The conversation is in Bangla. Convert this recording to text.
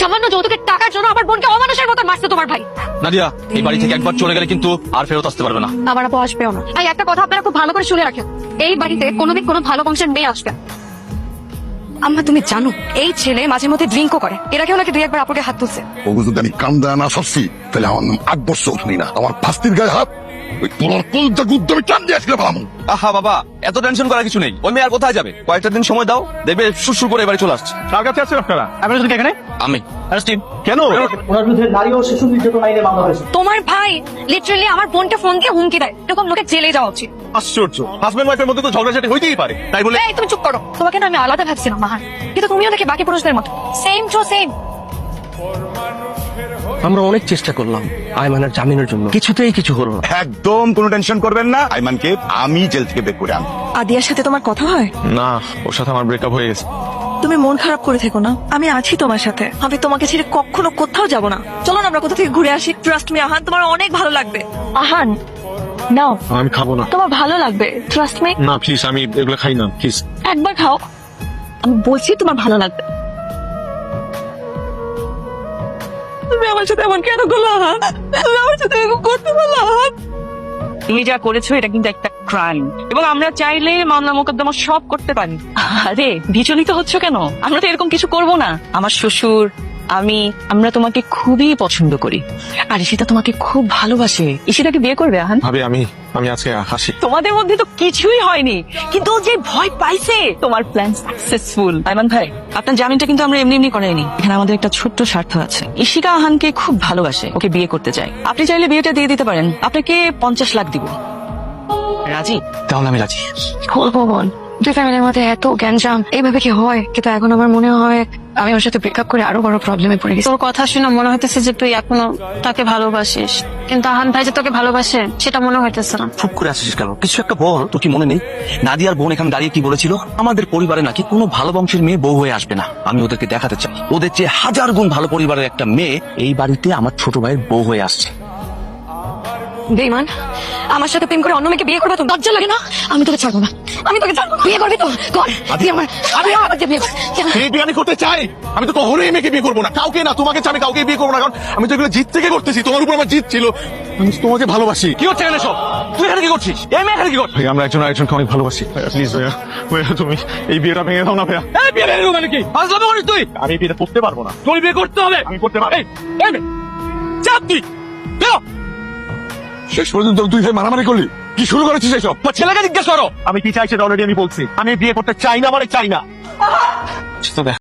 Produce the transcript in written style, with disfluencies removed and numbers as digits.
সামান্য যৌতুকের টাকার জন্য আমার বোনকে অমানুষের মতো মারছে তোমার ভাই। নাদিয়া, এই বাড়ি থেকে একবার চলে গেলে কিন্তু আর ফেরত আসতে পারবে না। আমার আপু আসবেও না। এই একটা কথা আপনারা খুব ভালো করে শুনে রাখেন, এই বাড়িতে কোনোদিন কোনো ভালো বংশের মেয়ে আসবে। আম্মা তুমি জানো এই ছেলে মাঝে মধ্যে ড্রিঙ্কও করে, এর আগেও নাকি 2-1 বার আপুকে হাত তুলছে। ওগো যদি আমি কান্দা না সরছি তাহলে আমার নাম 8 বছর শুনি না। আমার ফাস্তির গায়ে হাত ওই তোলার কলটা গুদ্ধ আমি টান দিয়ে আসলে পালাম। আহা বাবা, এত টেনশন করার কিছু নেই। ওই মেয়ে আর কোথায় যাবে? কয়েকটা দিন সময় দাও, দেখবে সুরসুর করে এবারে চলে আসছে। কার কাছে আছেন আপনারা? আপনারা যদি এখানে আমি কেন? ওনার বিরুদ্ধে নারী ও শিশু নির্যাতন আইনে মামলা হয়েছে। তোমার ভাই লিটারালি আমার বোনকে ফোন দিয়ে হুমকি দেয়, এরকম লোকের জেলে যাওয়া উচিত। আশ্চর্য, হাজবেন্ড ওয়াইফের মধ্যে তো ঝগড়াঝাটি হইতেই পারে, তাই বলে এই তুমি চুপ করো, তোমাকে না আমি আলাদা ভাবছিলাম মাহান, কিন্তু তুমিও দেখি বাকি পুরুষদের মতো সেম টু সেম। আমরা অনেক চেষ্টা করলাম আয়মানের জামিনের জন্য, কিছুতেই কিছু হলো না। একদম কোনো টেনশন করবেন না, আইমানকে আমি জেল থেকে বের করে আনবো। আদিয়ার সাথে তোমার কথা হয়? না, ওর সাথে আমার ব্রেকআপ হয়ে গেছে। তুমি মন খারাপ করে থেকো না, আমি আছি তোমার সাথে। আমি তোমাকে ছেড়ে কখনো কোথাও যাব না। চলো না আমরা কোথা থেকে ঘুরে আসি। ট্রাস্ট মি আহান, তোমার অনেক ভালো লাগবে। আহান নাও, আমি খাবো না। তোমার ভালো লাগবে, ট্রাস্ট মি। না প্লিজ, আমি এগুলো খাই না প্লিজ। একবার খাও, আমি বলছি তোমার ভালো লাগবে। তুমি আমার সাথে এমন কেন করলো আহান? তুমি আমার সাথে এরকম করতে পারলো আহান? তুমি যা করেছো এটা কিন্তু একটা ক্রাইম, এবং আমরা চাইলে মামলা মোকদ্দমা সব করতে পারি। আরে বিচলিত হচ্ছ কেন? আমরা তো এরকম কিছু করব না। আমার শ্বশুর, আমরা তোমাকে খুবই পছন্দ করি, আর ঈশিতা তোমাকে খুব ভালোবাসে। ঈশিতাকে বিয়ে করবে আহান? ভাবি, আমি আজকে হাসি। তোমাদের মধ্যে তো কিছুই হয়নি, কিন্তু ও যে ভয় পাইছে, তোমার প্ল্যান সাকসেসফুল। আয়মান ভাই, আপনার জামিনটা কিন্তু আমরা এমনি এমনি করাইনি, এখানে আমাদের একটা ছোট্ট স্বার্থ আছে। ঈশিকা আহানকে খুব ভালোবাসে, ওকে বিয়ে করতে চাই। আপনি চাইলে বিয়েটা দিয়ে দিতে পারেন, আপনাকে 50 লাখ দিব। রাজি? তাহলে আমি রাজি। বলবো বল, দুই ফ্যামিলির মধ্যে এত গ্যাঞ্জাম, এইভাবে কি হয়? কিন্তু এখন আমার মনে হয় আমি ওর সাথে ব্রেকআপ করে আরো বড় প্রবলেমে পড়ে গেছি। তোর কথা শুনে মনে হইতেছে যে তুই এখনো তাকে ভালোবাসিস, কিন্তু আহান ভাই যে তোকে ভালোবাসে সেটা মনে হইতেছে না। চুপ করে আসিস কেন? কিছু একটা বল। তোর কি মনে নেই নাদিয়ার বোন এখানে দাঁড়িয়ে কি বলেছিল? আমাদের পরিবারে নাকি কোনো ভালো বংশের মেয়ে বউ হয়ে আসবে না। আমি ওদেরকে দেখাতে চাই ওদের চেয়ে 1000 গুণ ভালো পরিবারের একটা মেয়ে এই বাড়িতে আমার ছোট ভাইয়ের বউ হয়ে আসছে। বেঈমান, আমার সাথে প্রেম করে অন্য মেয়েকে বিয়ে করবে তো লজ্জা লাগে না? আমি তোকে ছাড়বো না, আমি তোকে ছাড়বো না। বিয়ে করবি তো কর, তুই আমার বিয়ে কর। এই বিয়ে আমি করতে চাই। আমি তো কখনোই এই মেয়েকে বিয়ে করবো না, কাউকে না। তোমাকে চাই, আমি কাউকে বিয়ে করবো না, কারণ আমি তো এগুলো জিত থেকে করতেছি। তোমার উপর আমার জিত ছিল, আমি তোমাকে ভালোবাসি। কি হচ্ছে এখানে সব? তুই এখানে কি করছিস? এই মেয়ে এখানে কি করছিস? ভাই, আমরা একজন আরেকজনকে অনেক ভালোবাসি। প্লিজ ভাইয়া, ভাইয়া তুমি এই বিয়েটা ভেঙে দাও না ভাইয়া। এই বিয়ে ভেঙে দেবো মানে কি? ফাজলামো করিস তুই? আমি এই বিয়েটা করতে পারবো না। তুই বিয়ে করতে হবে। আমি করতে পারবো। এই মেয়ে, চাপ তুই বেরো। শেষ পর্যন্ত তুই ভাই মারামারি করলি, কি শুরু করেছিস এসব? তোর ছেলেকে জিজ্ঞেস করো। আমি কি চাই সেটা অলরেডি আমি বলছি। আমি বিয়ে করতে চাই না, মানে চাই না।